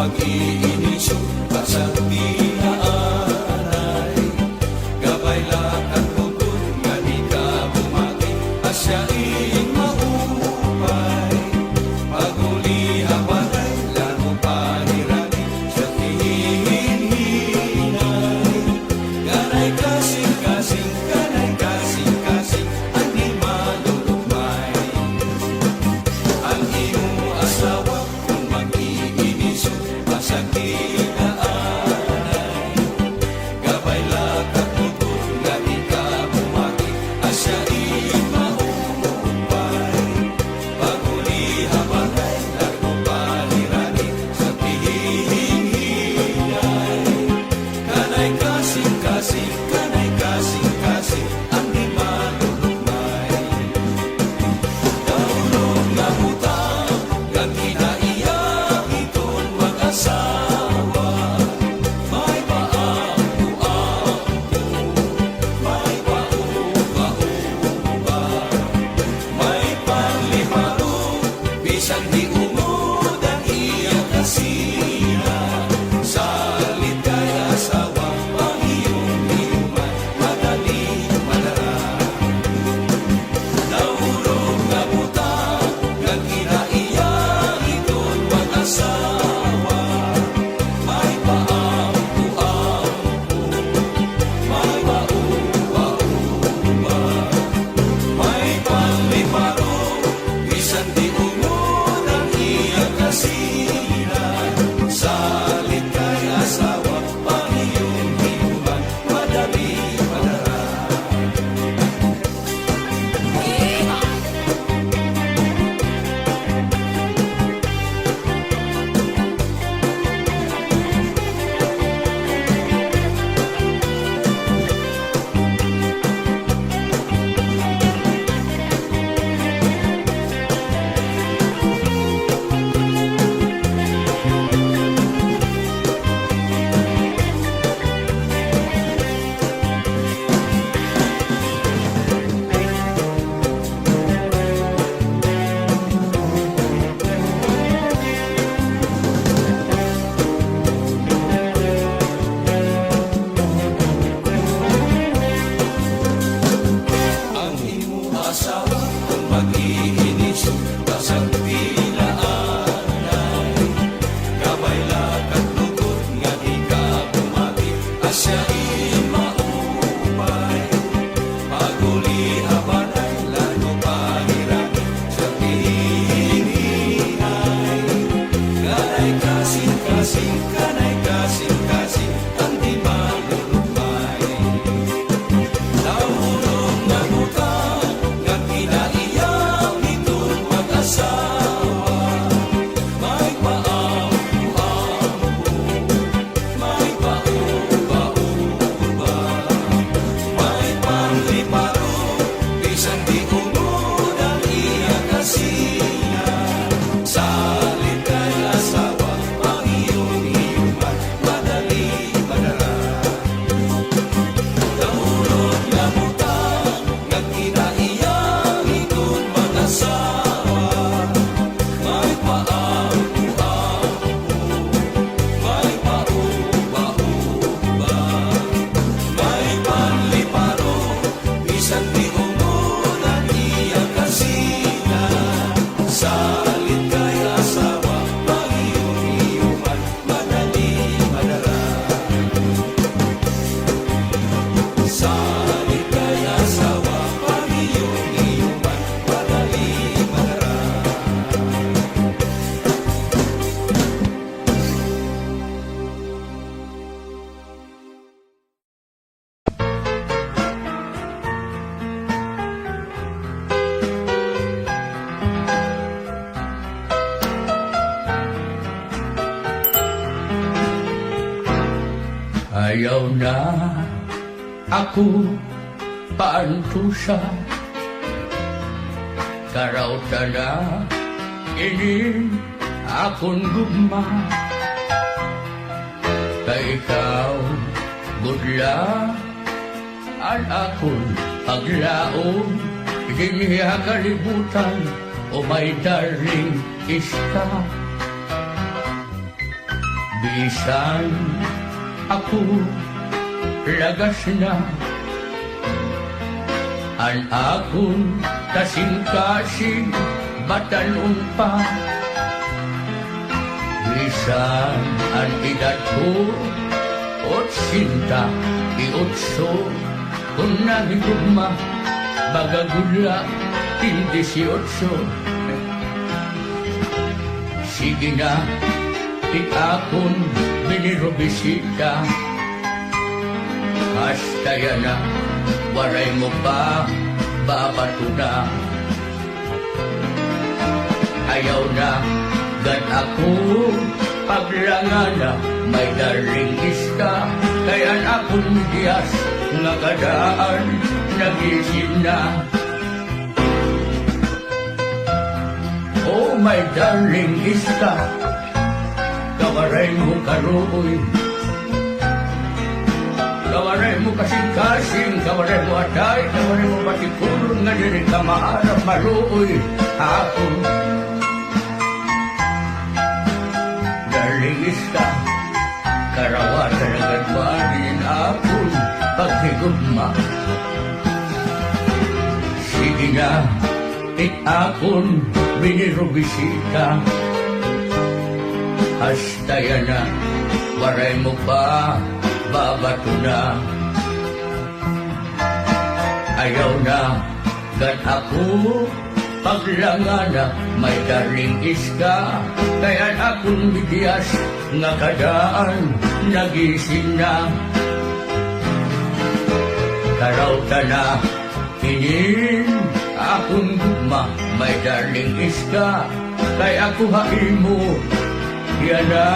mag-iinisyo pasang tinaanay gabay lakat tutun nga di ka bumati asyain maupay paguli habaray lalo panirani sa tihinhinay ganay kasing-kasing ganay kasing-kasing ang di malulugmay ang iyong asawa kung mag-iinisyo pasang tinaanay gabay lakat tutun nga di ka bumati asyain maupay paguli habaray lalo panirani sa tihinhinay kanay kasing-kasing kanay kasing-kasing ang di malulugmay daulog nga butang nga kinaiyak iton mag-asawa may paampu-ampu may pauba-uba may pangliparo bisan di umod ang iyang kasina salit kay asawa ang iyong iuman madali madara naurog nga butang nga kinaiyak iton mag-asawa may paampu-ampu may pauba-uba may pangliparo bisan di umod ang iyang kasina salit kay asawa ang iyong iuman madali madara ang imo asawa kung mag-iinisyo pasang tinaanay gabay lakat tutut nga di ka bumati asyain maupay paguli habaray lalo panirani sa tihinhinay ganay kasing-kasing ganay kasing-kasing ang di malulugmay naurog nga butang nga kinaiyak iton mag-asawa may paampu-ampu may pauba-uba may pangliparo bisan di umod ang iyang kasina salit kay asawa ang iyong iuman madali madara naurog nga butang nga kinaiyak iton mag-asawa may paampu-ampu may pauba-uba may panliparo bisan di umod ang iyang kasina salit kay asawa ang iyong iuman madali madara salit kay asawa ang iyong iuman madali madara Ayaw na ako paantusa karauta na ini akong gugma kay ikaw gudla ang akong paglaom Giniya kalibutan, oh my darling, ista. Bisan ako lagas na, an akong kasing-kasing batanon pa. Bisan ang edad ko, 88, kung nahigugma, bagagula, 18. Sige na, akong binirobisita. Hasta yan na, waray mo pa, babato na. Ayaw na, gan ako, paglangana, may daring iska. Kaya akong diyas, nga kadaan, nagising na. Oh, my darling iska, kawaray mo karoy, kawaray mo kasing-kasing, kawaray mo atay, kawaray mo patikulong nga diri ka maharap maroy. Ako, darling iska, karawatan ang gadwanin akong paghigugma. Sige na, akong binirobisita. Hasta yan na, waray mo pa, babato na. Ayaw na, gan ako, paglangana, may daring iska. Kaya akong bigyan nga kadaan, nagising na. Karauta na, hinin, akong gugma, may daring iska. Kaya ako hain mo, yan na,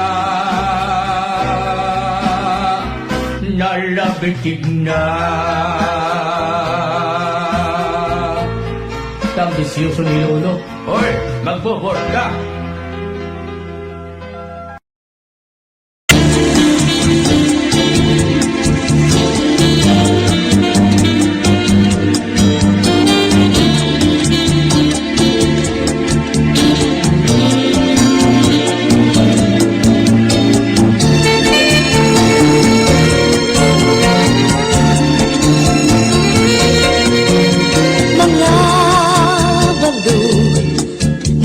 nalabitig na. Ambisyoso ni Lolo. Hoy, magbobor ka!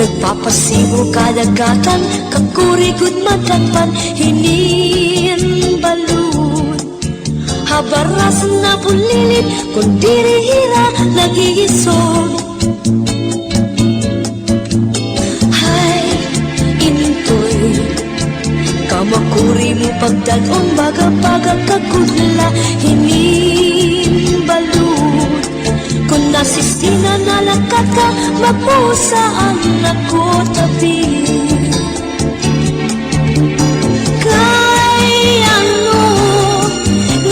Nagpapasibo kadagatan, kakurigod madagpan, hinin balud. Habaras na pulilit, kung dirihira nagigisod. Hay, intoy, kamakuri mo pagdadong baga-baga kagudla, hinin balud. Kung nasistina nalakat ka, magpusaan ako tabi. Kay ano,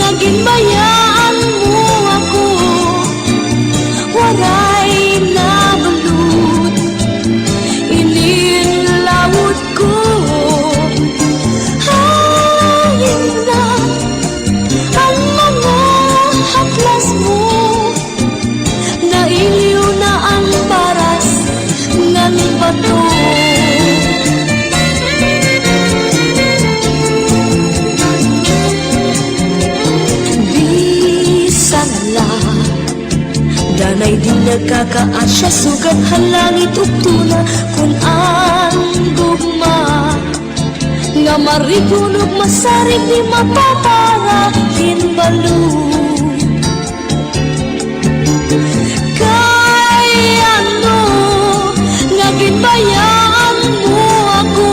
naging bayaan mo ako, waray na balud, ininlawod ko. Hayin na ang mga haplas mo, nailiw na ang paras ng bato. Bisan la, danay di nagkakaasya, sugat halangit uktuna, kung ang gugma nga marigunog masarig ni mapapara kinbalud. Bayaan mo ako,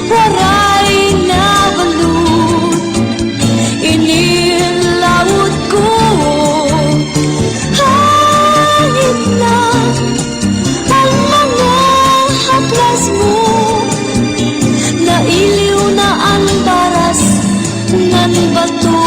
waray na balud, inilawod ko. Hangin na ang mga haplas mo, nailiw na ang baras ng bato.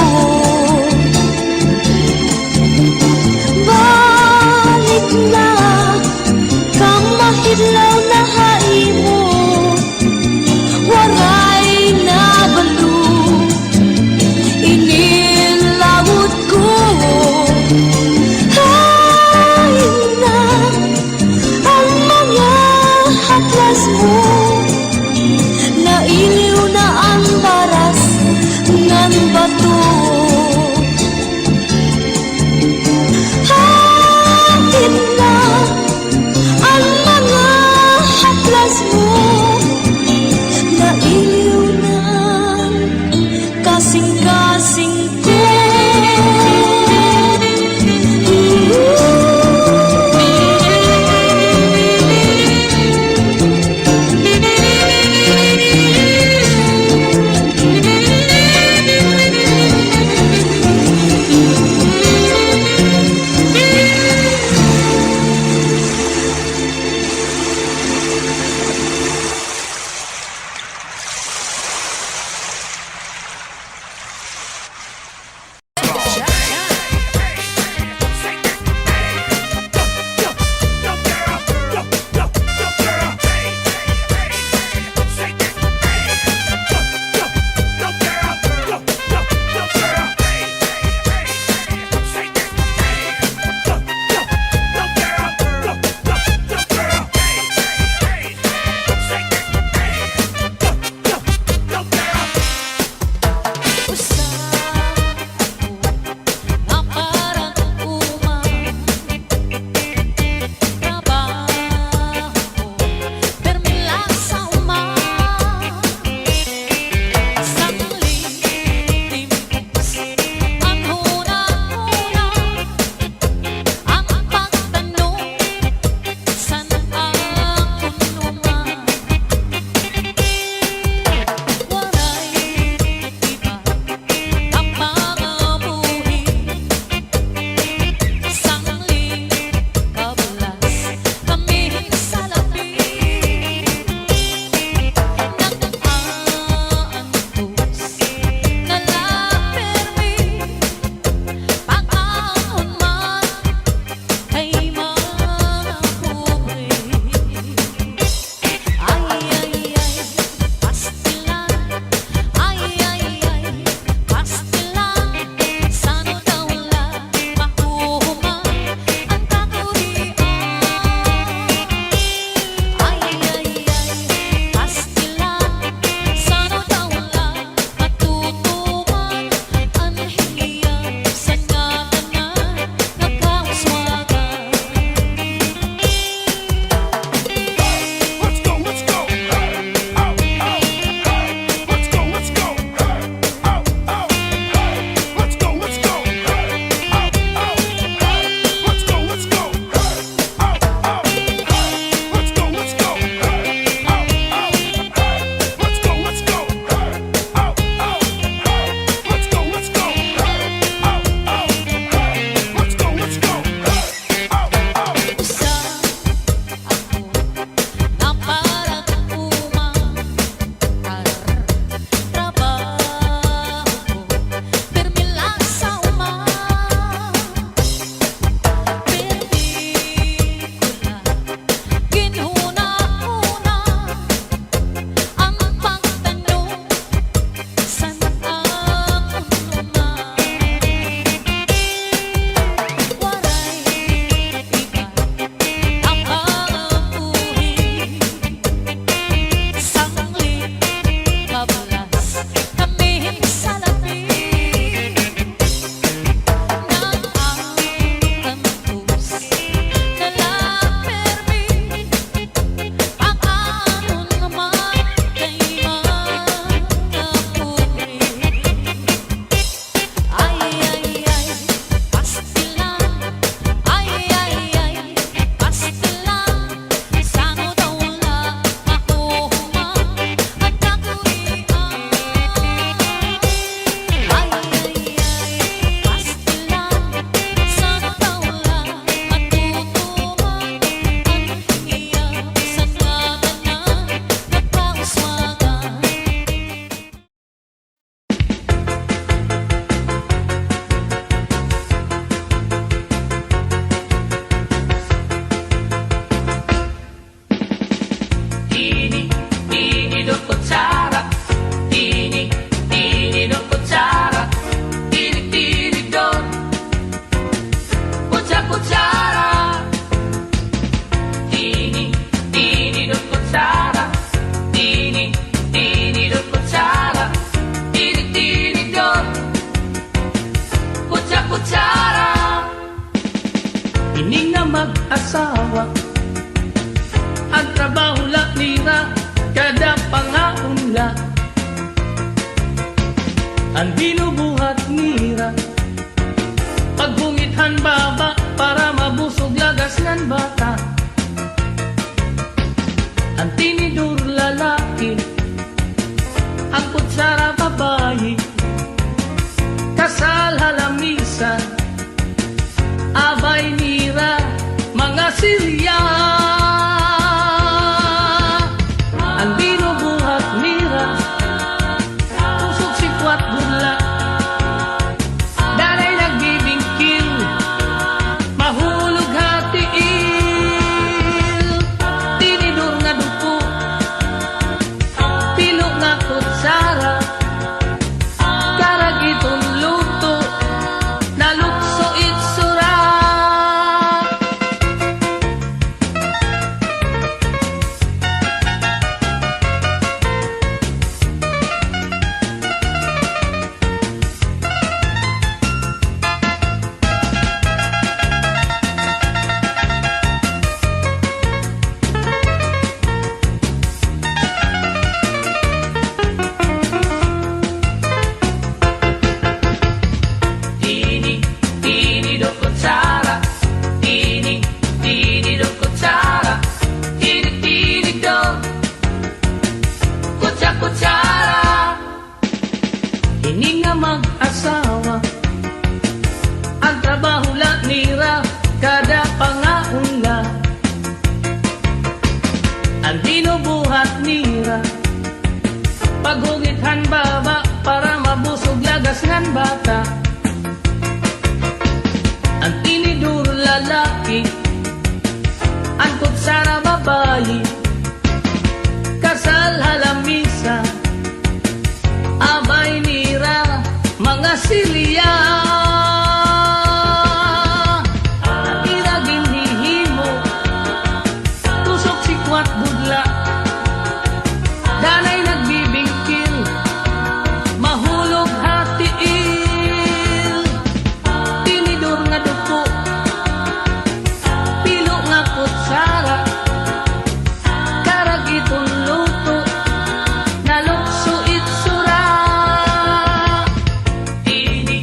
ang binubuhat nira. Pagbungithan baba para mabusog lagas ng bata. Ang tinidur lalaki, ang kutsara babae. Kasal halamisan, abay nira, mga silya. Ang binubuhat nira, pusok sikwat burla. Dalay nagbibingkil, mahulog hatiil. Tinidur nga dupo, pilo nga kutsara. Karag itong luto, nalukso itsura. Tini do kutsara, tini do kutsara, tini do kutsara. Ini nga mag-asawa, ang trabaho la nira, kada pangaunla. Ang binubuhat nira, paghungithan baba para mabusog lagas ng bata. Ang tinidur lalaki, ang kutsara babae. Kasal halamisa, abay nira, mga silya. Ang iragin hihimo, tusok sikwat budla. Danay nagbibingkil, mahulog hatiil. Tinidur nga dupo, pilo nga kutsara. Karag itong luto, nalukso itsura. Tini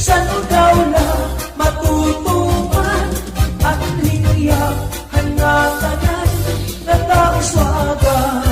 San daw na matutupan at liyak hanatanan na tauswagan.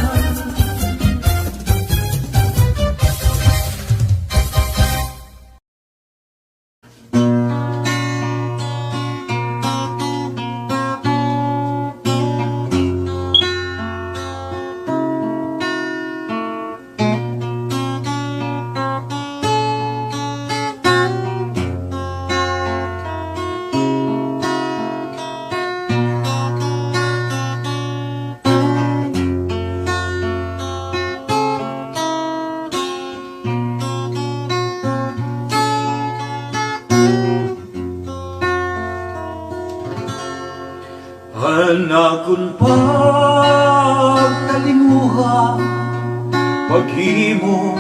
Hanakon pagtalimuha, paghimo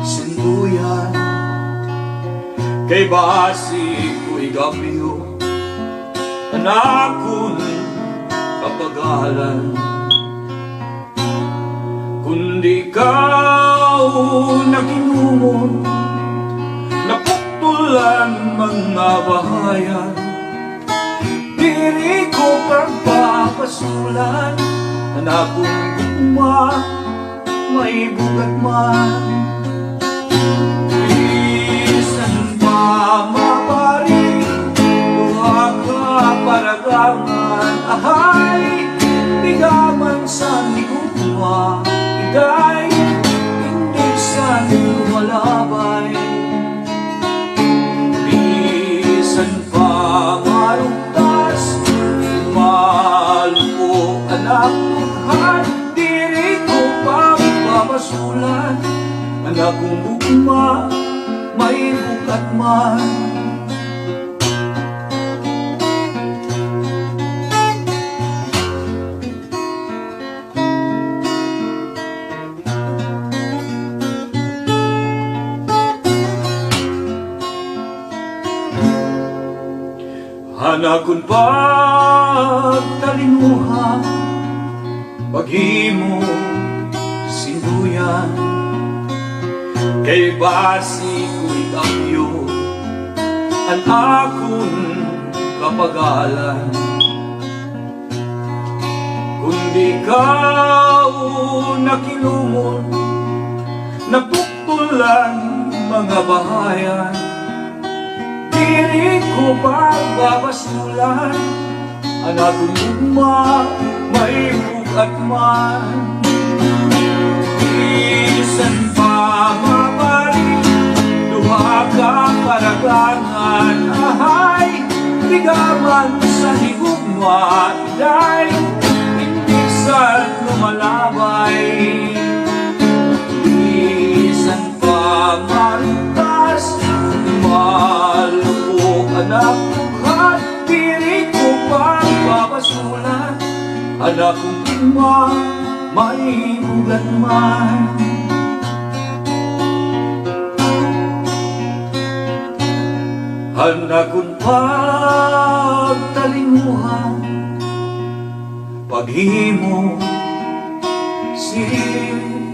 sinduyan, kay basi ko'y gabiyo, hanakon kapagalan. Kundi ikaw naginumon, napuktulan mga bahayan, diri ko pagpapasulan, hanakong gugma, may bugat man. Isan pa mapari, luha ka paragangan, ahay, bigaman sa gugma, iday, hindi sa lumalabay. Isan pa marugtas, malupo anak tuhan, diri ko pagpapasulan, anak kong bugma, may bukat man. Hanakon pagtalimuha, paghimo sinduyan, kay basi ko'y kapyo, ang akon kapagalan. Kundi ikaw nakilumon, napuktulan mga bahayan, diri ko pagbabasulan, anak kong gugma, may bukat man. Isan pa mapari, duha ka paragangan, ahay, bigaman sa higugma, iday, hindi sa lumalabay. Isan pa marugtas, malupo anak tuhan, diri ko pagpapasulan, anak kong gugma, may bugat man. Hanakon pagtalimuha, paghimo sinduyan.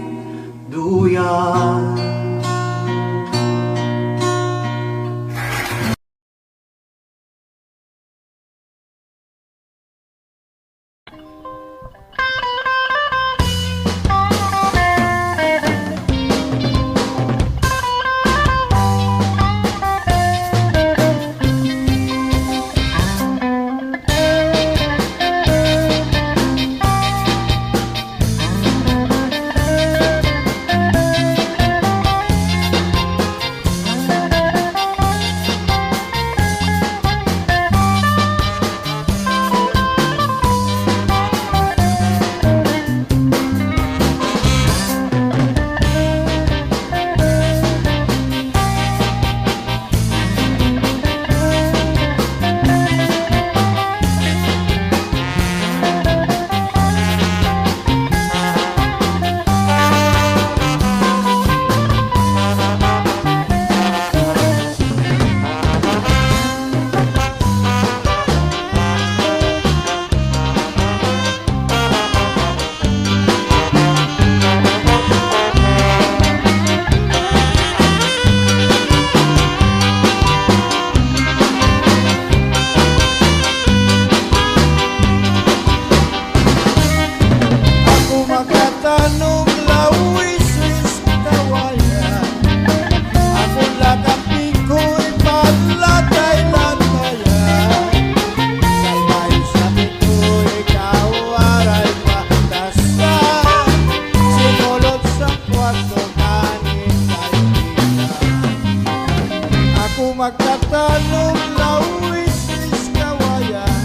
magtatanong lawis is kawayan.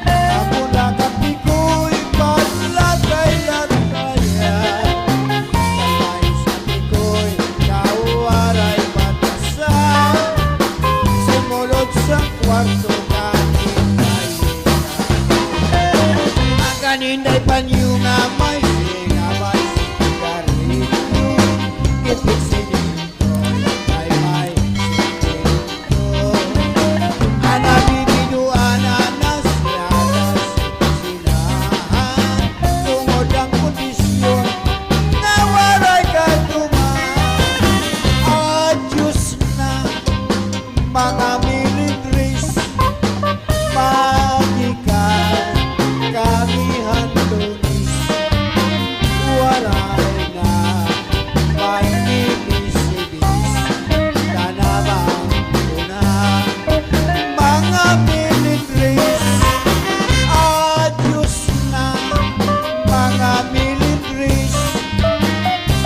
Ako nakapikoy panlagay-lagayan. Kalay sa tikoy kawaray batasan. Simulod sa kwarto kaninday panyo nga may singabay sigarilyo. Itik sinito ay may sinito. Anabibiduan anas yanas sinahan. Tungod ang kondisyon na walay katuman. Adyos na mga militaries magikan kamihan lunis. Waray na panibis-ibis tanabang una mga militaries. Adyos na mga militaries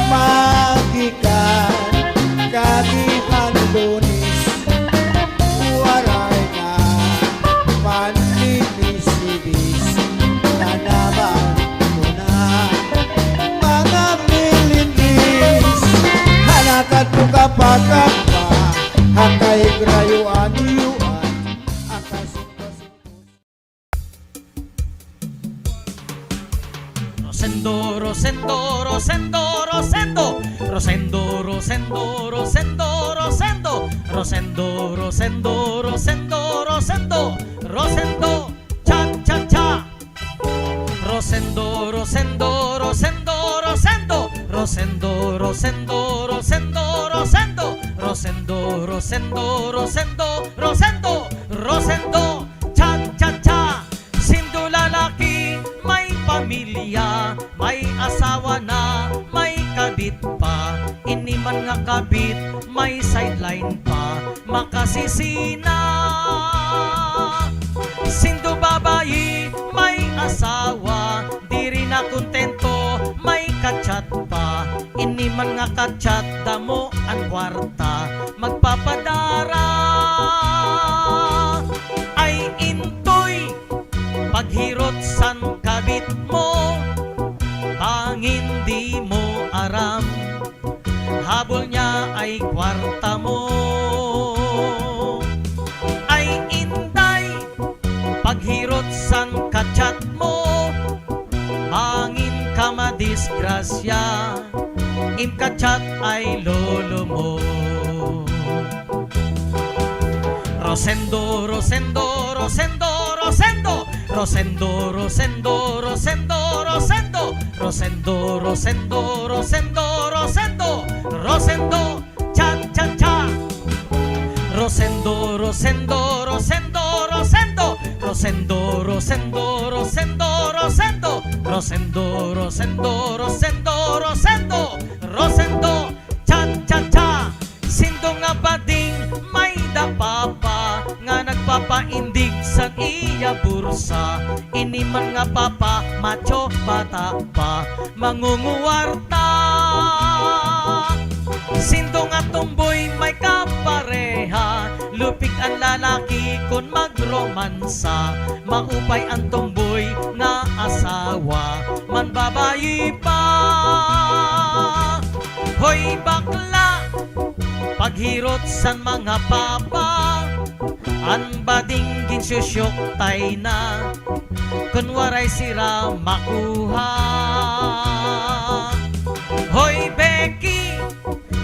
magikan kamihan lunis. Waray na panibis-ibis tanabang una mga militaries. Hanakat mo kapagkat pa hakay grayuan-yuan ang kasinto-sinto. Rosendo, Rosendo, Rosendo, Rosendo, Rosendo, Rosendo, Rosendo, Rosendo, Rosendo, Rosendo, Rosendo, Rosendo, Rosendo, cha cha cha. Rosendo, Rosendo, Rosendo, Rosendo, Rosendo, Rosendo, Rosendo, Rosendo, Rosendo, Rosendo, Rosendo, Rosendo, Rosendo, cha cha cha. Sindo lalaki, may pamilya, may asawa na, may kabit pa. Iniman nga kabit, may sideline pa, makasisina. Sindo babayi, may asawa, di rin na kontento, may kachat pa. Iniman nga kachat, damo ang kwarta, magpapadara. Ay intoy, paghirot san kabit mo, bangin di mo aram, habol niya ay kwarta mo. Ay inday, paghirot san kachat mo, bangin ka madisgrasya, im kachat ay lolo mo. Rosendo, Rosendo, Rosendo, Rosendo, Rosendo, Rosendo, Rosendo, Rosendo, Rosendo, Rosendo, Rosendo, Rosendo, Rosendo, cha cha cha. Rosendo, Rosendo, Rosendo, Rosendo, Rosendo, Rosendo, Rosendo, Rosendo, Rosendo, Rosendo, Rosendo, Rosendo, Rosendo, cha cha cha. Sindo nga bading may dapapa nga nagpapaindig sa iya bursa. Iniman nga papa, macho bata pa, mangunguwarta. Sindo nga tumboy may kapareha, lupik ang lalaki kun magromansa. Maupay ang tumboy nga asawa, man babayi pa. Hoy bakla, paghirot san mga papa, an bading ginsusyok tay na, kunwaray sira makuha. Hoy Becky,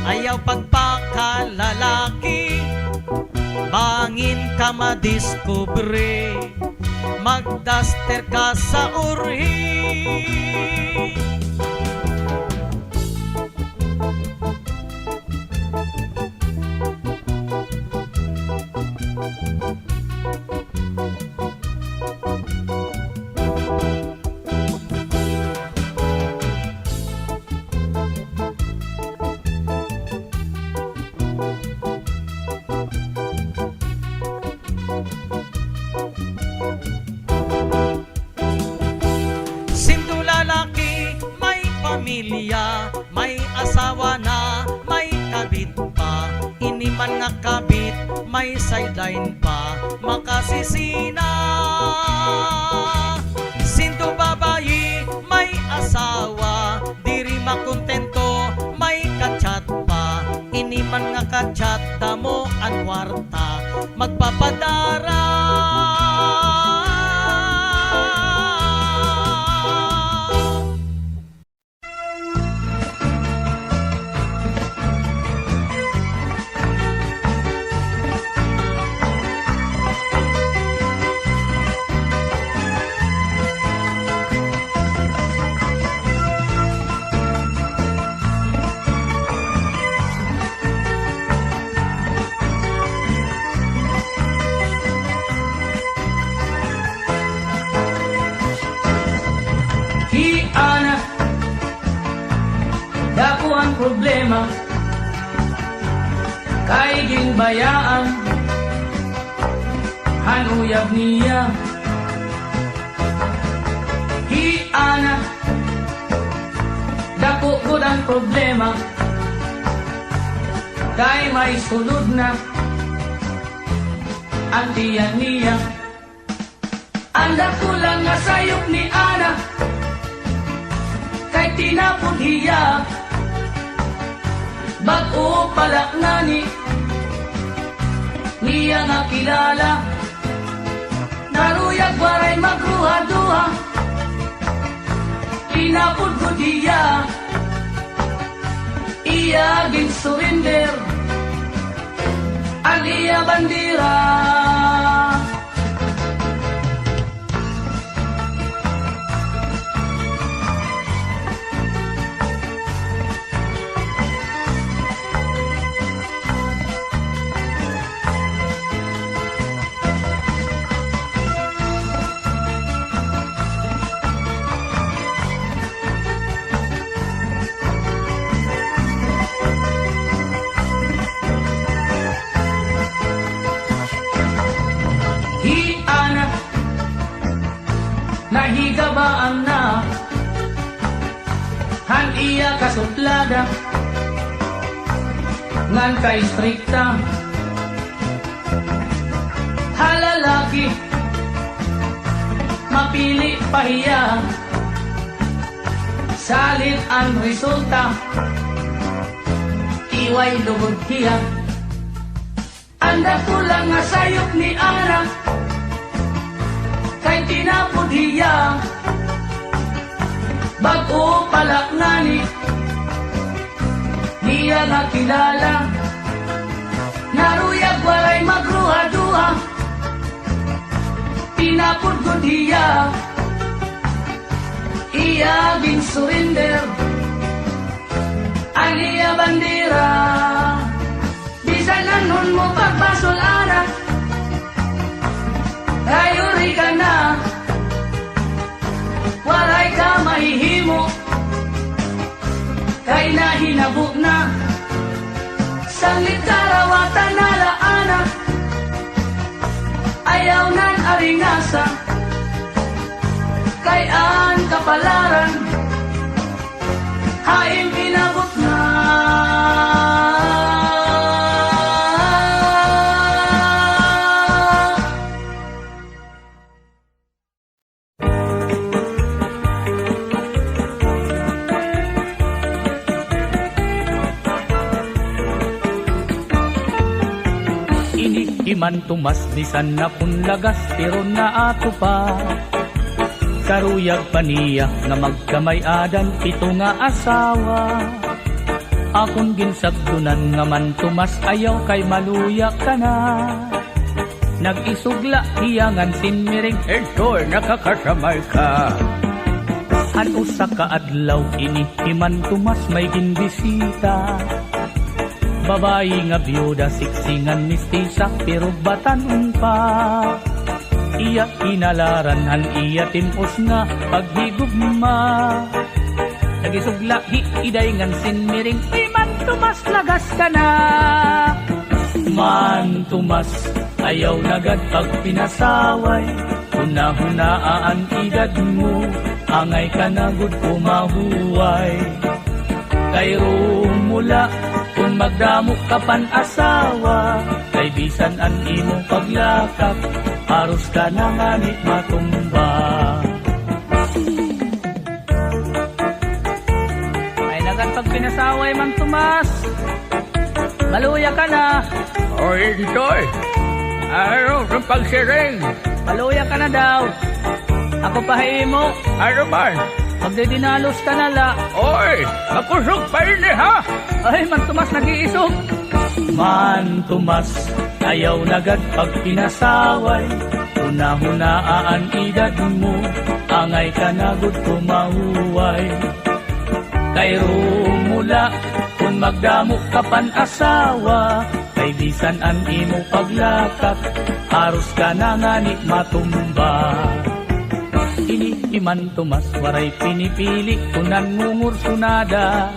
ayaw pagpakalalaki, bangin ka madiskubre, magdaster ka sa urhi. man nga kabit may sideline pa makasisina. Sinto babayi may asawa diri makontento may kachat pa. Ini man nga kachat damo ang kwarta magpapadara. Ana, dako ang problema kay ginbayaan hanuyab niya. Ana, dako gud ang problema kay may sulod na ang tiyan niya. Ang dako lang nga sayop ni Ana kay tinapod hiya bago palak nani niya nga kilala naruyag waray magruha-duha tinapod ko diya iya gin surrender ang iya bandira. Nahigabaan na han iya kasuplada ngan kay strikta halalaki mapili pahiya salit ang resulta iway lugod hiya. Anda tulang nga sayop ni Ana kay tinapod hiya bago palak nani niya nga kilala naruyag walay magruha-duha tinapod gud hiya iya gin surrender ang iya bandira. Bisan nanon mo pagbasol Ana ayuri ka na walay ka mahihimo kay nahinabo na sanglit karawatan nalaana ayaw nan aringasa kay an kapalaran haing pinabot na. Iman tumas bisan na punlagas pero na ato pa karuyag paniya nga magkamay-adan ito nga asawa akong ginsagdunan nga man tumas ayaw kay maluya ka na nag-isugla hiyangan sinmiring ertor nakakasamay ka an usa ka adlaw ini iman tumas may ginbisita babayi nga byuda siksingan mistisa pero batanon pa iya inalaran han iya timpos nga paghigugma nagisugla iday ngan sinmiring iman tumas lagas ka na man tumas ayaw nagad pag pinasaway hunahunaan igad mo angay ka na gud pumahuway kay rumula kun Kung magdamo ka pan asawa, kay bisan an imong paglakak, aros ka na nga ni matumba. Ay nagan pag pinasaway man Tomas, maluya ka na. O Intoy, ano sa pagsiring? Maluya ka na daw. Ako pahimo. Ano man? Magdidinalos ka na la. Oy, makusog pa rin ha? Ay, Man Tomas nag-iisog. Man Tomas, ayaw nagad pag pinasaway. Una-hunaan edad mo, angay ka nagod kumahuway. Kay rumula, kung magdamo ka pan asawa, kay bisan an imo paglakak, aros ka na nga ni matumba. Ini iman Tomas, waray pinipili, kunan ngungursunada.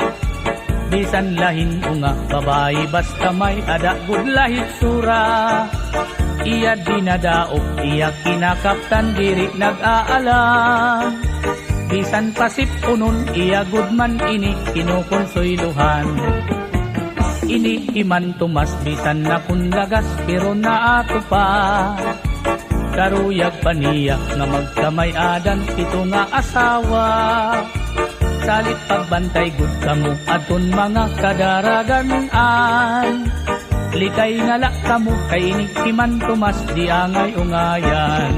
Bisan lahin unga, babae basta may adagod lahit sura. Iya dinadaog, iya kinakaptan, diri nag-aalam. Bisan pasip unon, iya gudman ini kinukonsoyluhan. Ini iman Tomas, bisan na kunlagas, pero naato pa. Karuyag paniyak nga magkamay-adan, pito nga asawa. Salit pagbantay gud kamo, aton mga kadaraganan. Likay nga la kamo, kay ini iman Tomas, di angay ungayan.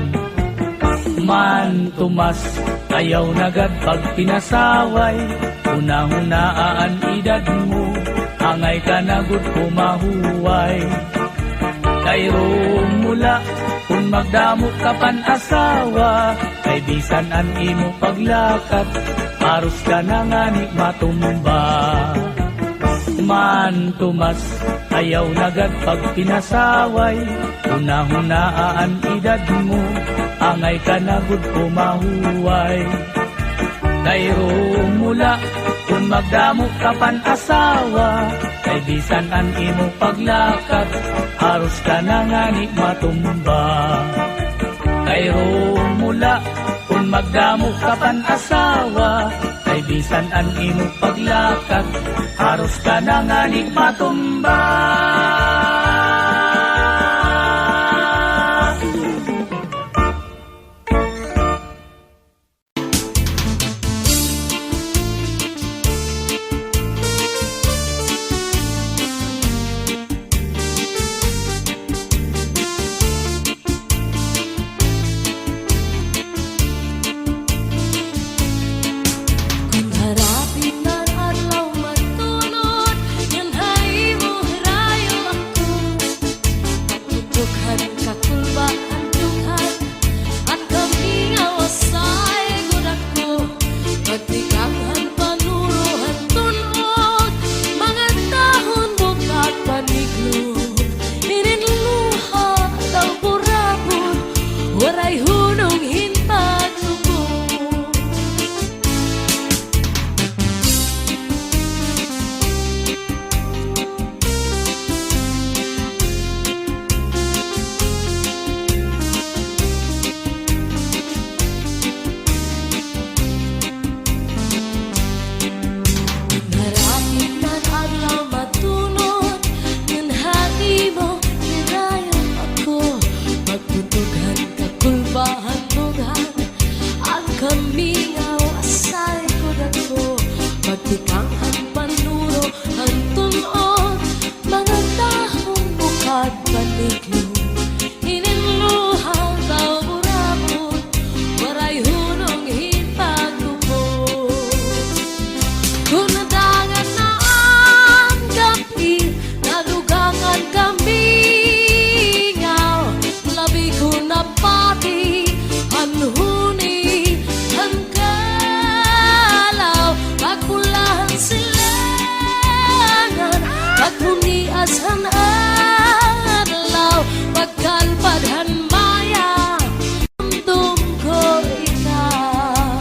Man Tomas, ayaw nagad pag pinasaway, una-hunaan edad mo, angay ka nagud kumahuway. Kay rumula, kung magdamo ka pan asawa, kay bisan an imo paglakad, aros ka na nga ni matumba. Man Tomas, ayaw nagad pag pinasaway, una-hunaan edad mo, angay ka nagud kumahuway. Kay rumula, kung magdamo ka pan asawa, kay bisan an imo paglakad, aros ka na nga ni matumba. Kay rumula, kung magdamo ka pan asawa, kay bisan an imo paglakad, aros ka na nga ni matumba. Kung harapin man adlaw matunod, yan hay mo hirayo ako. Pagtutughan kakulbaan tughan, at kami ngawasay gudak ko. Pagtikanghan panuruhan tunod, mga dahon bukat paniglog. Ininluha daw burabot, waray hunong hintag lubog. Narapit man adlaw matunod, yun hati mo hirayan ako. Magtutughan kakulbahan tughan, ang kami ngawasay gudak ko. Pagtikanghan panuro ang tunon, mga dahong bukad paniklo. Ininluha daw burabot, waray hunong hintag lubog. Kung nadangan na ang gabi, nadugangan kami ngaw. Labi ko na pati, anhuni, ang kalaw. Pagpulahan silangan, pagpuniasan adlaw. Pagkalpadhan maya, ramdam ko ikaw.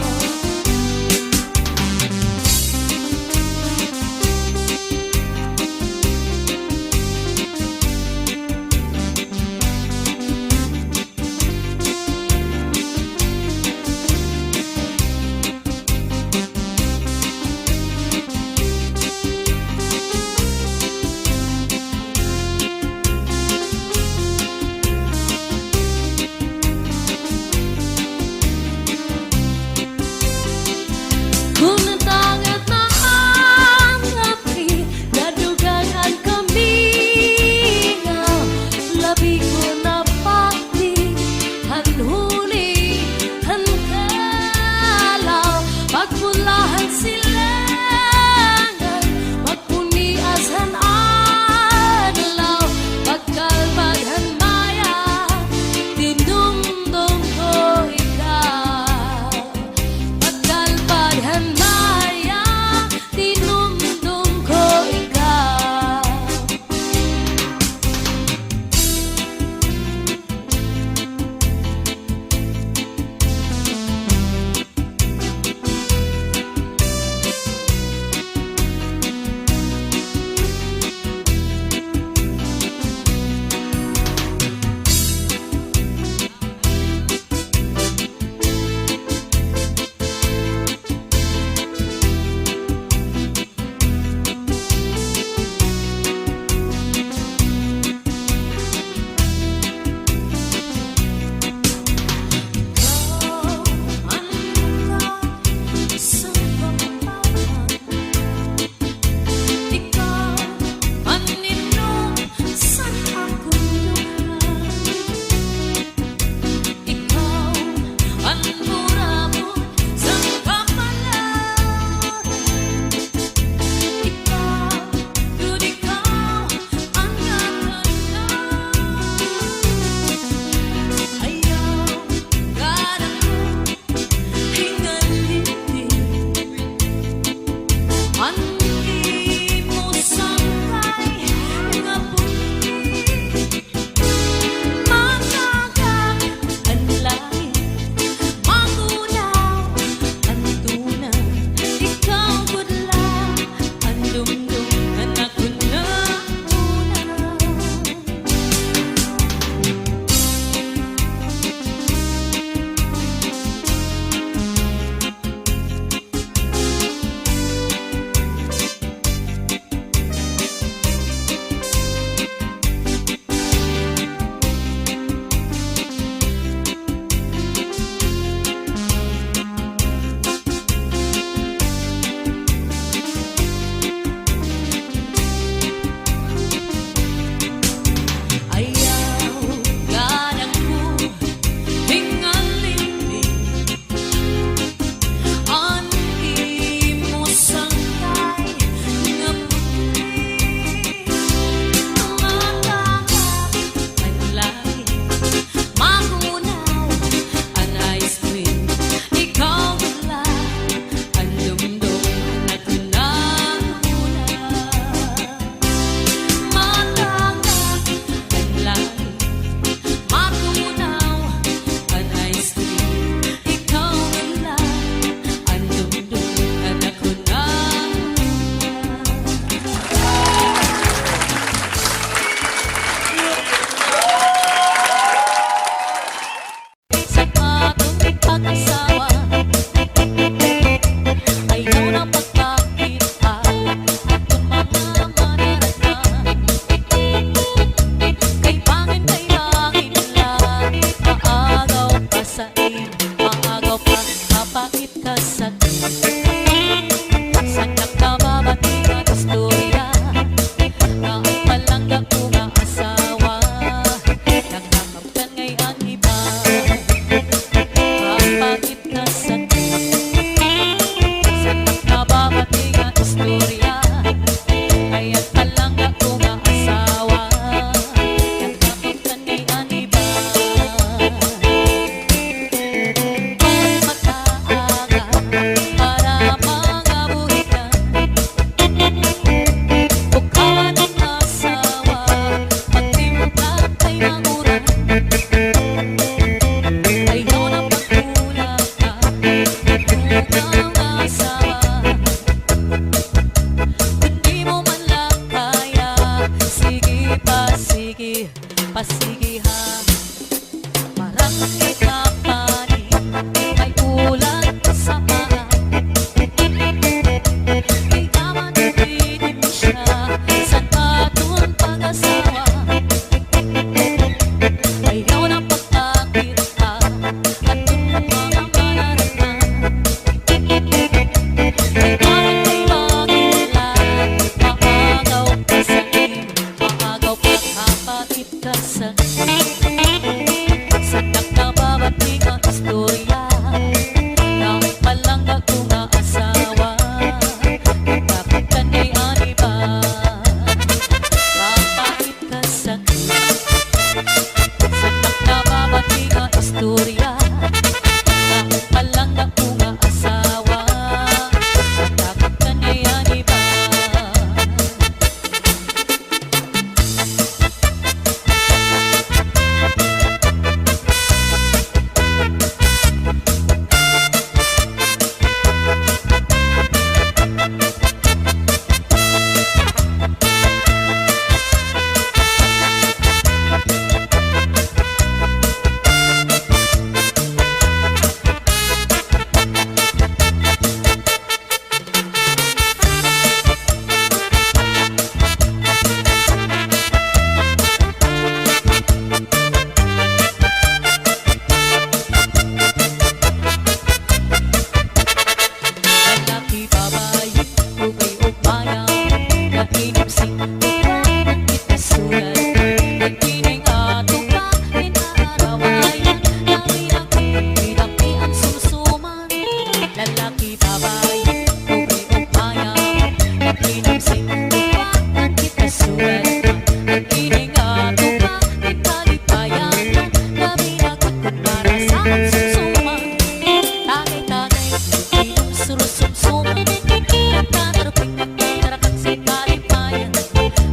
Pasigi, pasigi ha. Marangkit na pani, may ulan sa paa. May tama na pitin siya, sa tatong pag-asawa. Ayaw na pagkakita, at yung mga manarama. May parang may laging ulan, maagaw ka sa akin, maagaw ka kapatid ka sa akin. Sandak na babating ang istorya ng palangga kong asawa. Kapag ka na'y aniba, kapatid ka sa akin. Sandak na babating ang istorya ng palangga kong asawa. Kapag ka na'y aniba. Lalaki babae, ugay ugmaya, nainisip ulan kita sulat. Nagkining ato pa, inaarawayan, naminaki ang sumsuman. Lalaki babae, ugay ugmaya, nainisip ulan kita sulat. Nagkining ato pa, inalipayan, naminaki para sa sumsuman. Tagay-tagay, inom surusumsuman. Nagtatarapik, nagtatarakak sa kalipayan.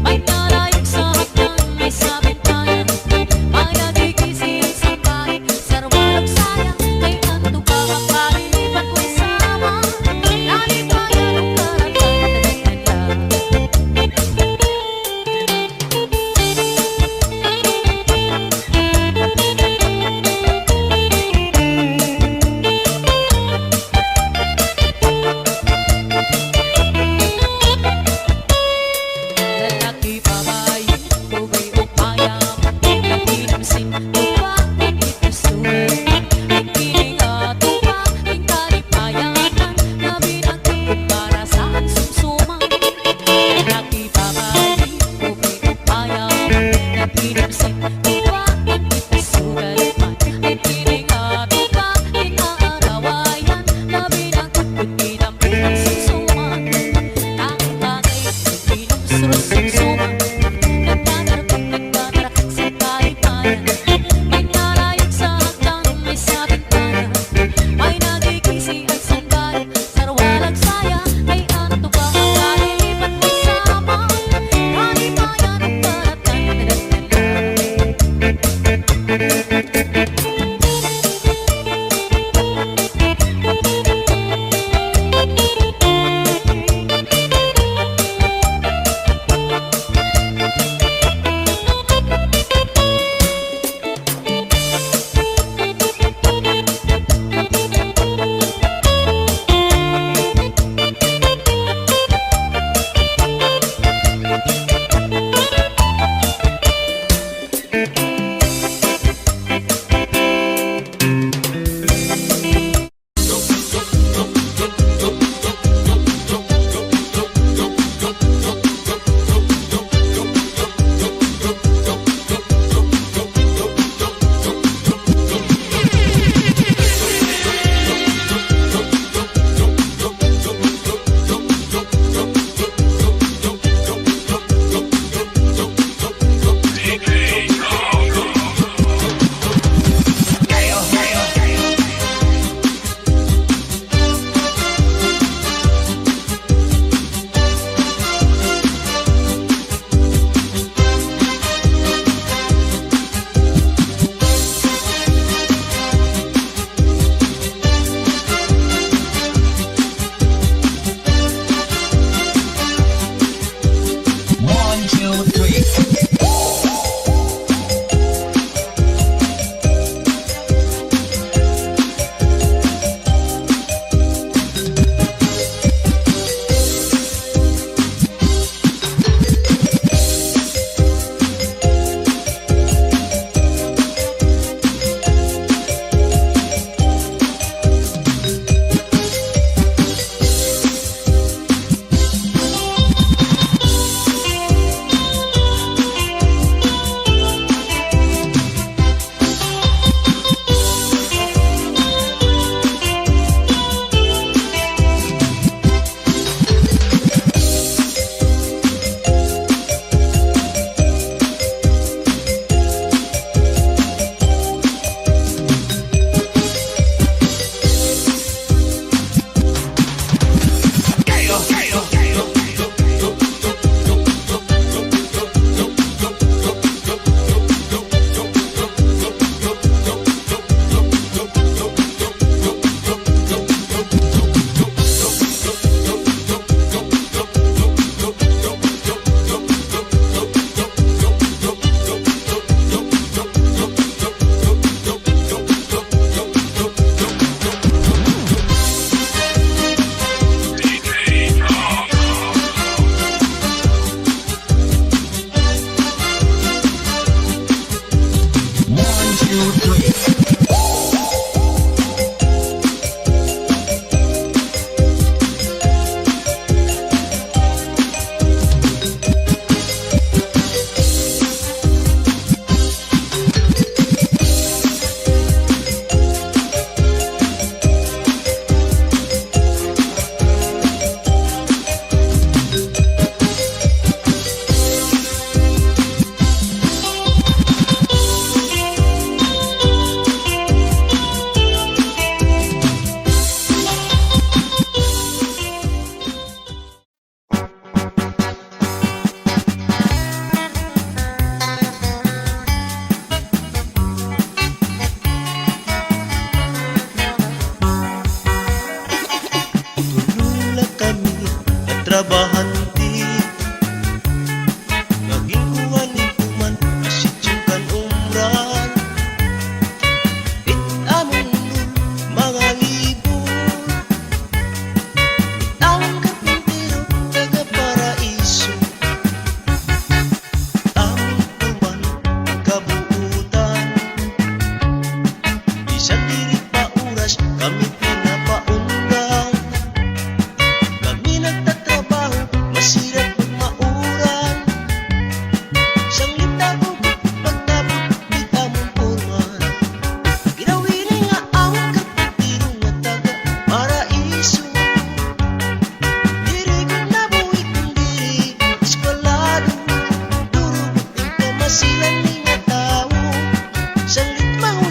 May nalayag sa hagdan, may sabitayan. May nagigisi ang sangkay, sarwalang sayang. Kay anto ka makalipat ko'y sama. Nalipayan ang karagatan. Lalaki babae, ugay ugmaya, nagkinamsin tuwa, nagkikasuhan. Nagkining ato pa, inalipayan, nabinagkik para sa sumsuman. Lalaki babae, ugay ugmaya, nagkinamsin tuwa, nagkikasuhan. Nagkining ato pa, inaarawayan, nabinagkik ang sumsuman. Tagay-tagay, inom surusumsuman. Nagtatarapik, nagtatarakak sa kalipayan. May nalayag sa hagdan, may sabintayan. May nagigisi ang sangkay, sarwalang saya. Kay anto ka makalipat may sama. Kalipayan ang karatan.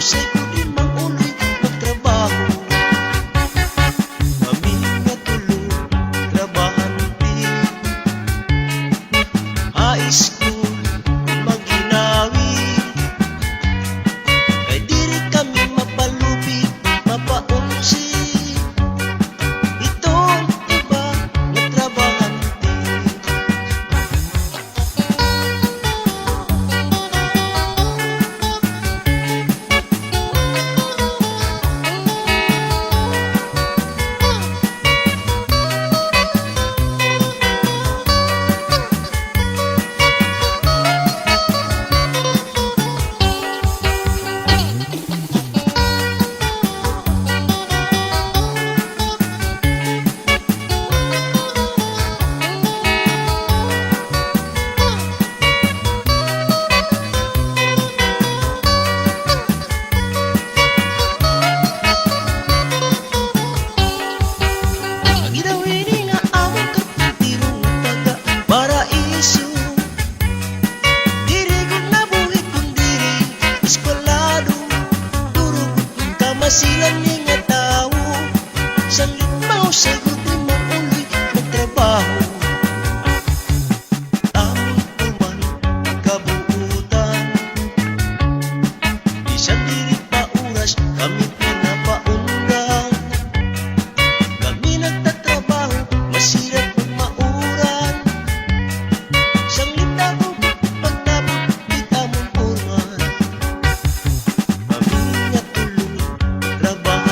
mausay ko din manguloy magtrabaho. Kami nga tulo trabahante, high school maginawi, kay diri kami mapalubi mapaunsi. Itong iba nga trabahante. Ang ginawin nga among kapitirong taga paraiso. Diri ko nabuhi kung diri eskwalado, durog kung kamasilan ni nga tao. Sanglit mausay ko din mauloy magtrabaho. Among tuman kabuutan, isang diri pa oras kami pinapaundan. Kami nagtatrabaho, masirap kung mauran. Sanglit ako pagtabot, di tamong porman. Kami nga tulo, trabaho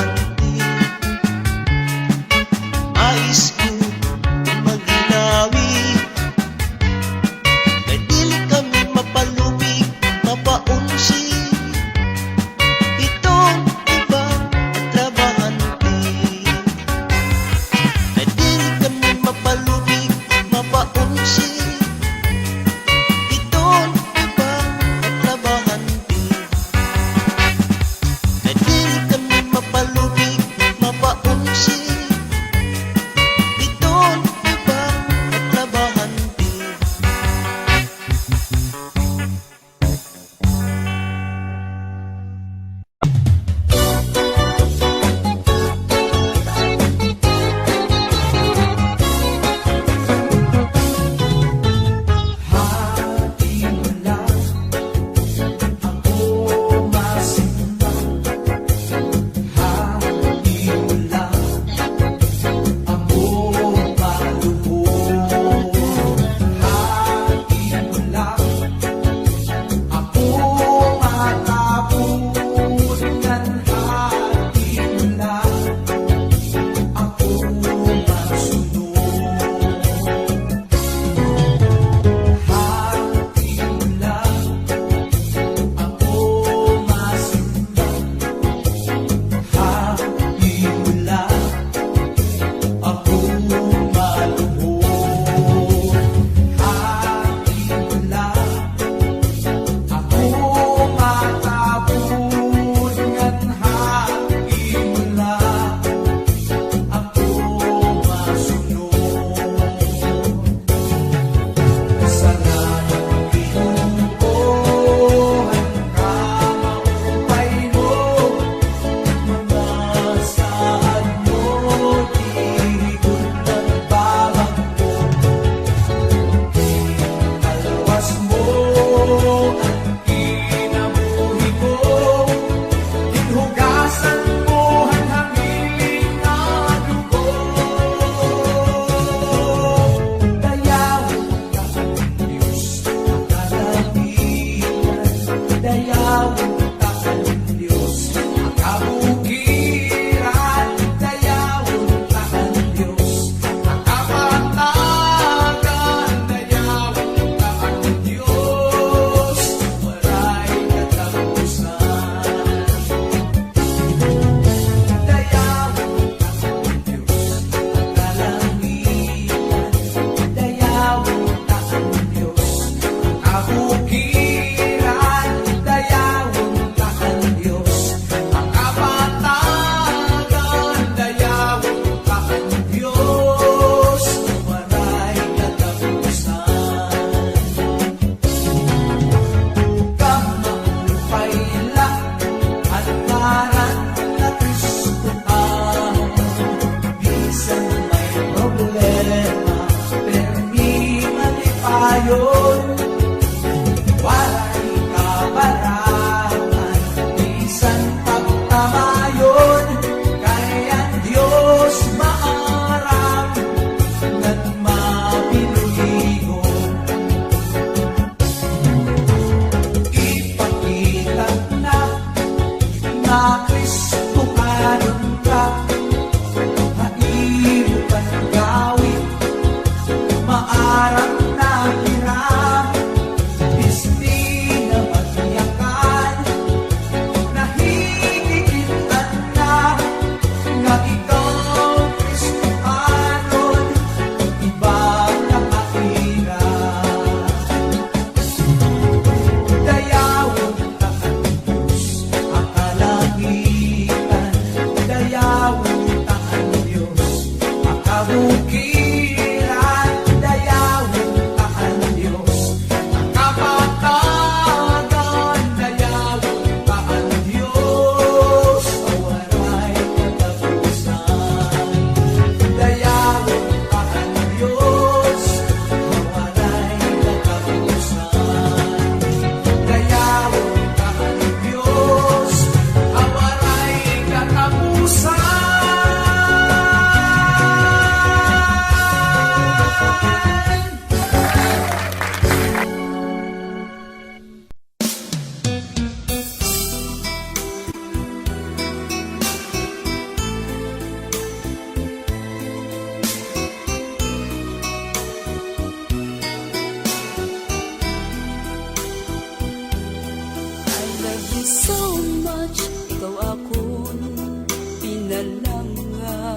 you so much, ikaw akong pinalanga.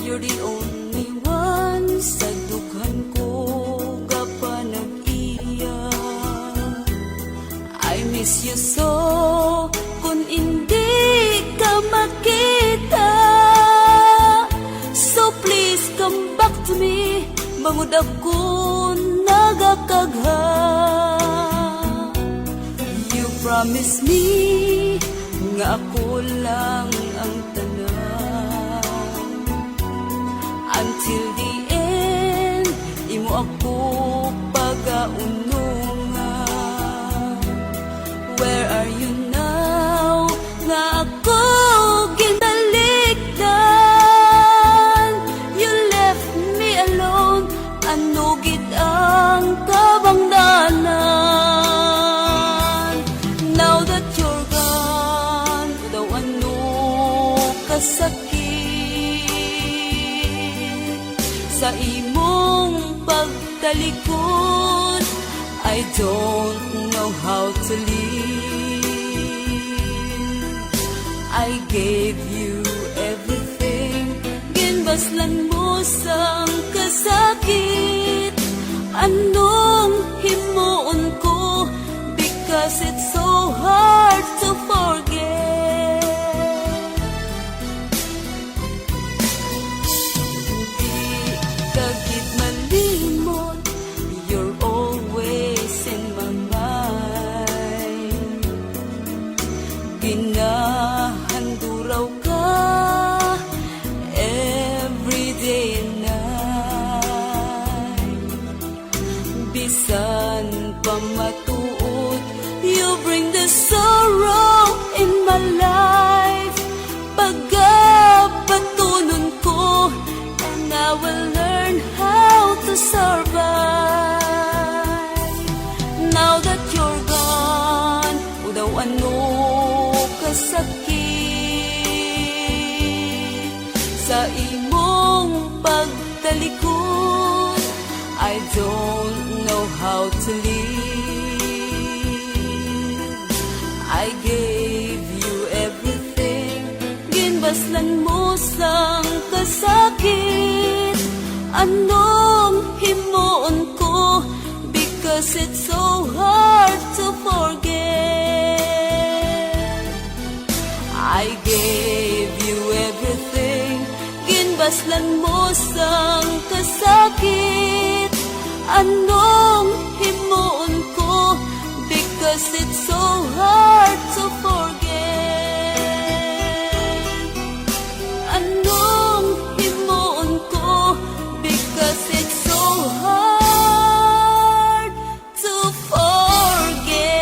You're the only one sa dughan ko gapa nag-iya. I miss you so kung hindi ka makita. So please come back to me, bangod ako nagakagha. You promise me nga ako lang ang tanan. Until the end, imo ako pagaunungan. Where are you now? Nga ako ginaligdan. You left me alone, ano gid ang kabangdanan. Now that you're gone, daw ano kasakit sa imong pagtalikod. I don't know how to live. I gave you everything, ginbaslan mo sang kasakit. Anong himuon ko, because it's so hard to forget. Di kagit malimot, you're always in my mind. Ginahanduraw ka every day and night. Bisan pa matuod, you bring the sorrow in my life. Pagapatunon ko, and I will learn how to survive. Now that you're gone, daw ano kasakit sa imong pagtalikod. I don't know how to live. I gave you everything, ginbaslan mo sang kasakit. Anong himuon ko, because it's so hard to forget. I gave you everything, ginbaslan mo sang kasakit. Anong himuon ko, because it's so hard to forget. Anong himuon ko, because it's so hard to forget.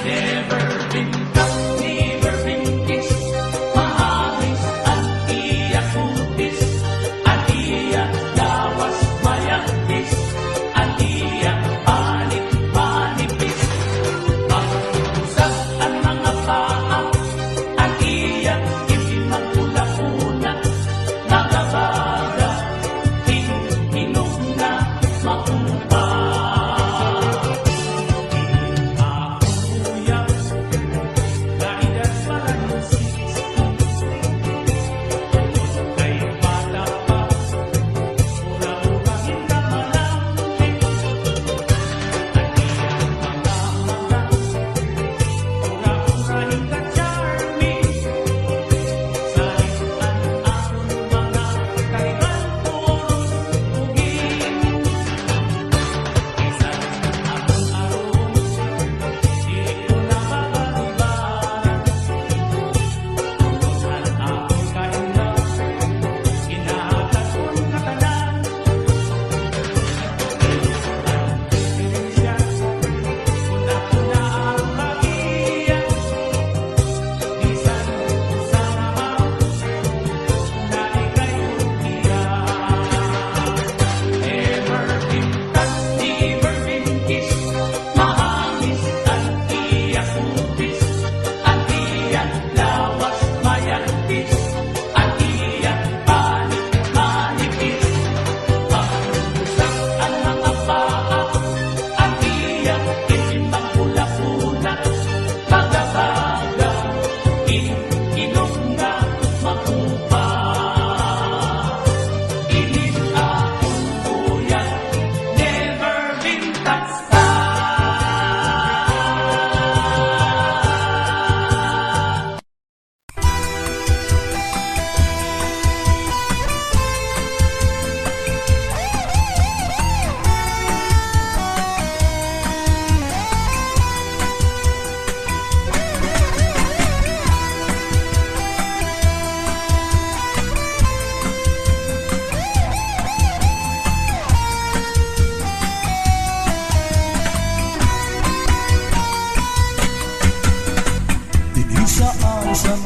Never been touched, never been kissed.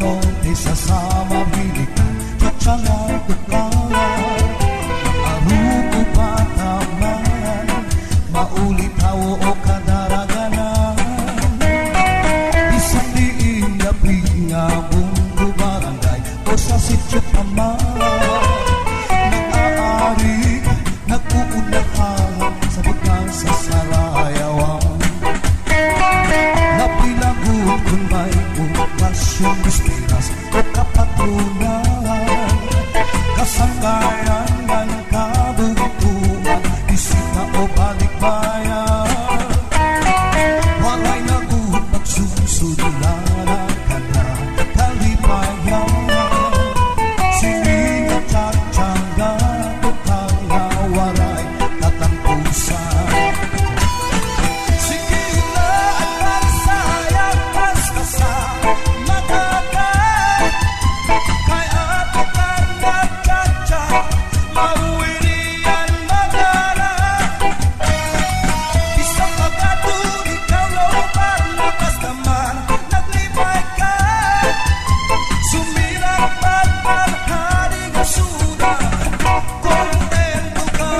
norte sa sama bilikan Katsangan tukawan Aruko pataman Maulit hawo o kadaraganan Isang diin na pinabong barangay O sa sityo ama Nag-aari Nag-uunahan sa butang sa sarayawan Napilagot kung may okasyon Gustiras o kapatunan Kasanggayan ng kabuntuan Isita o balikbayan Walay nagut nagsusudulan ka na kalimayan Siningat tsatsanga o kalawaray tatampusan Sige na at magsayang paskasa Matagal Kaya ato kang nagtsatsa Mauwirian magara Isang pagkatun ikaw looban Lakas naman naglibay ka Sumirang pagparharing asunan Kontento ka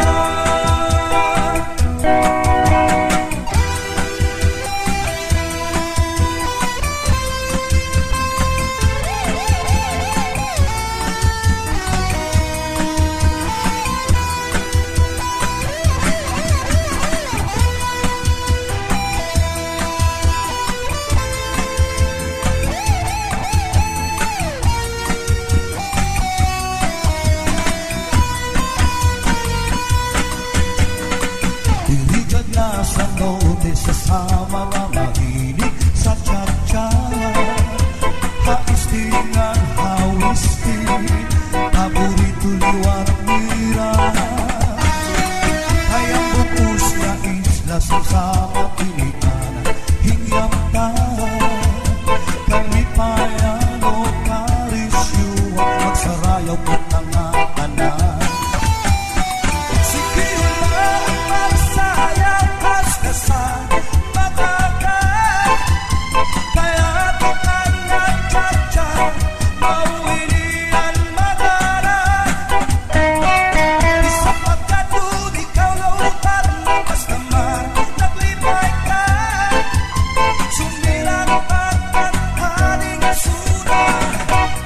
Dirigad na sa norte sa sama mamahilig sa tsa-tsa Haistingan, hawistin, paborito liwat mira Kayang bukos na isla sa sama pilihan Hingyam ta, kalipayan o karisyuan Magsarayaw po tangan-tanan Sige wala ang magsayang kaskasa Matagal Kaya ito kang nagtsatsa Mauwirian magara Isa pagkatun ikaw looban Lakas naman naglibay ka Sumirang pagtanhaling asunan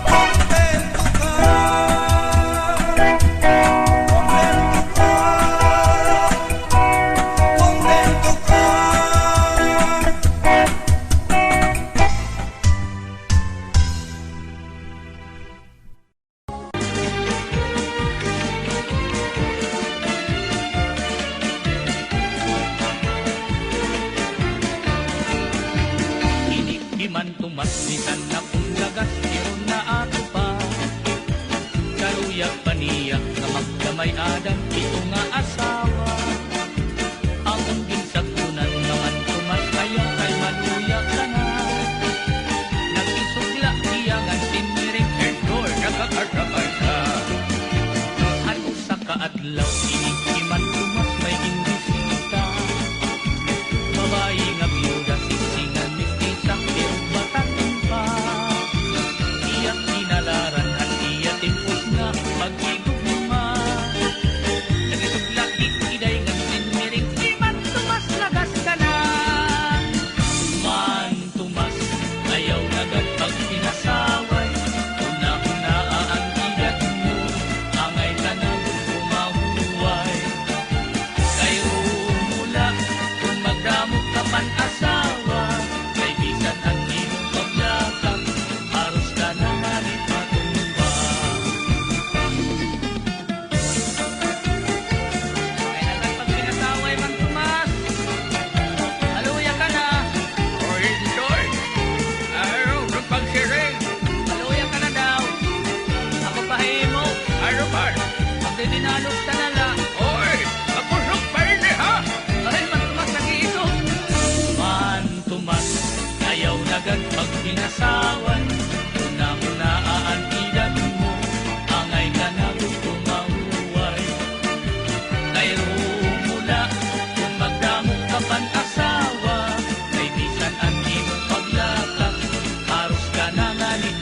Kontento ka Kontento ka Kontento ka Di man tumaslitan na kung lagas Iyon na ato pa Karuyak paniyak na magdamay adan Ito nga asawa Ang ginsagtunan naman tumas Kaya kay maluyak ka na Nag-isugla iyangan tiniring Ertor nakakasabay ka Ano sa kaadlaw Inikiman tumas may indisita Babae nga biyuda sisingan mistisa pero batang pa Iyak tinalaran at iya timpos na pag-igugma Nagisugla di iday ng sinmiring Di man tumas lagas ka na Man tumas ayaw nagad pag pinasaway Una-una ang igat mo Angay ka na bumahuway Kayo mula kung magdamot ka man asawa Kay bisan ang iyong paglakang Aros ka na ngalit matumba Kay nagat pag pinasaway man tumas Haluya ka na O enjoy. Araw ng pagsiring. Haluya ka na daw Ako pahimo Ano man? Magdidinalos ka na lang Oy, makusog pa rin ha? Ay man tumas nag-iisog Man tumas Ayaw nagad pag pinasawan Una-una ang ilan mo Angay ka na gusto mahuway Kairo mula Kung magdamo ka pan asawa Kay bisan ang iyong paglakak Haros ka na ngalit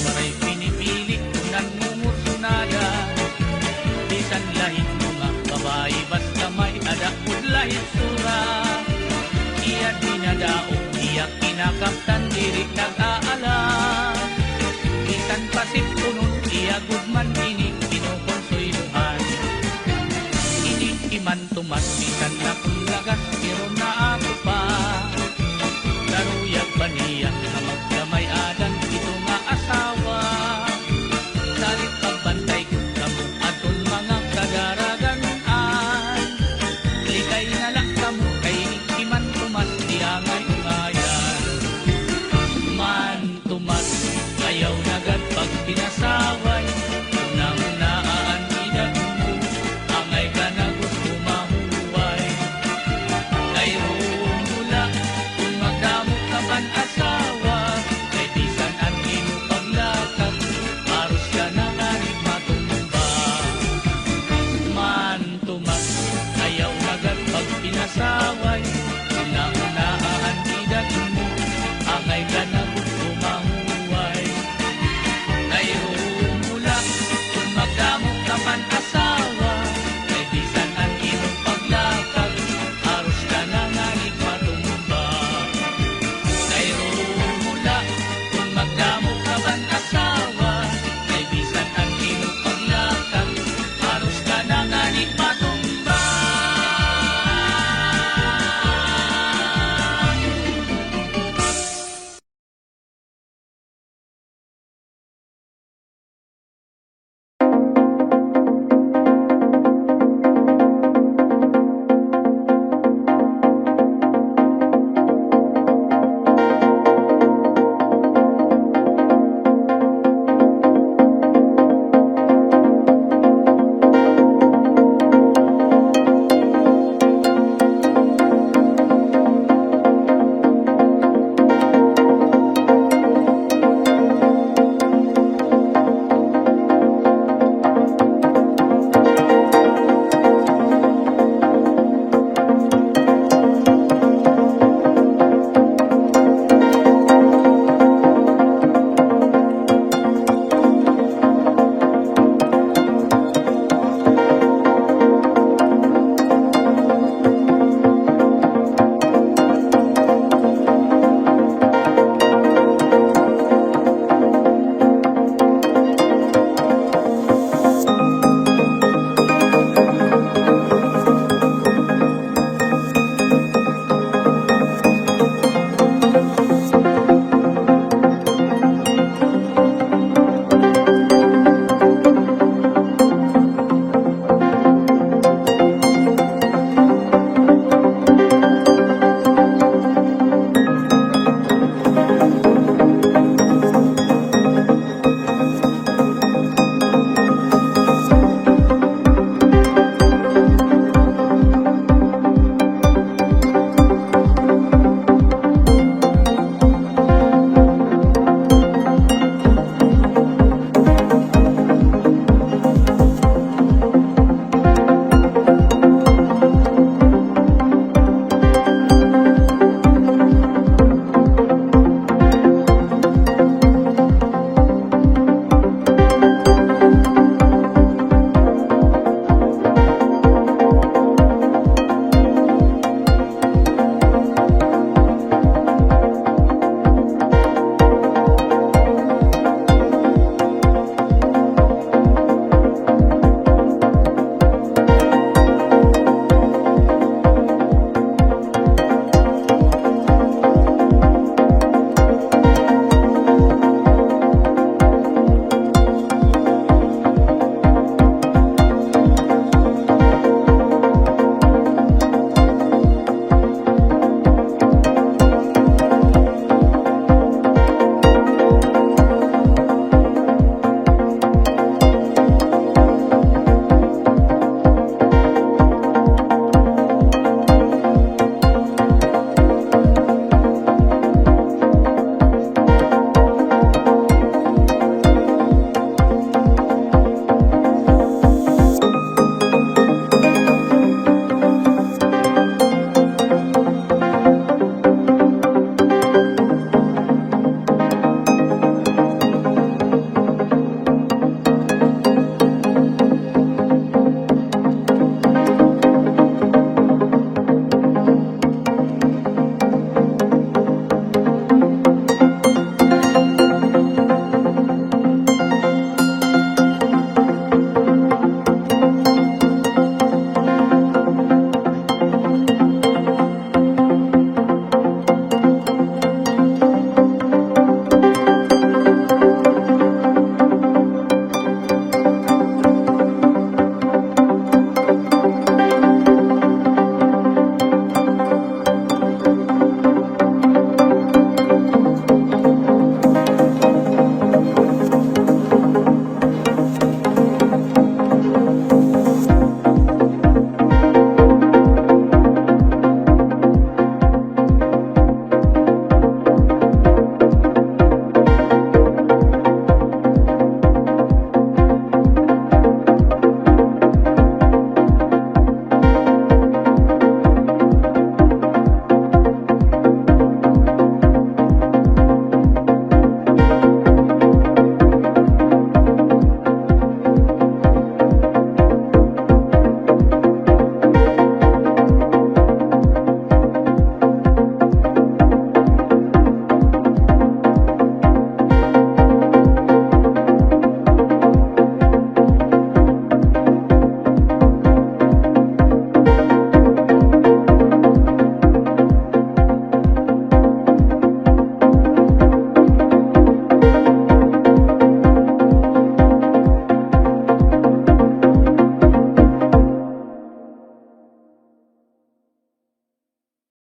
Maray pinipilit ko ng mumursunada. Bisan lahit mga babae basta may adakod lahit sura. Iya dinadaog, iya kinakaptan, diri nag-aala. Bisan pasip kunot, iya gudman ining kinukonsoyluhan. Ining iman tumas, bisan na kung lagas, pero na ako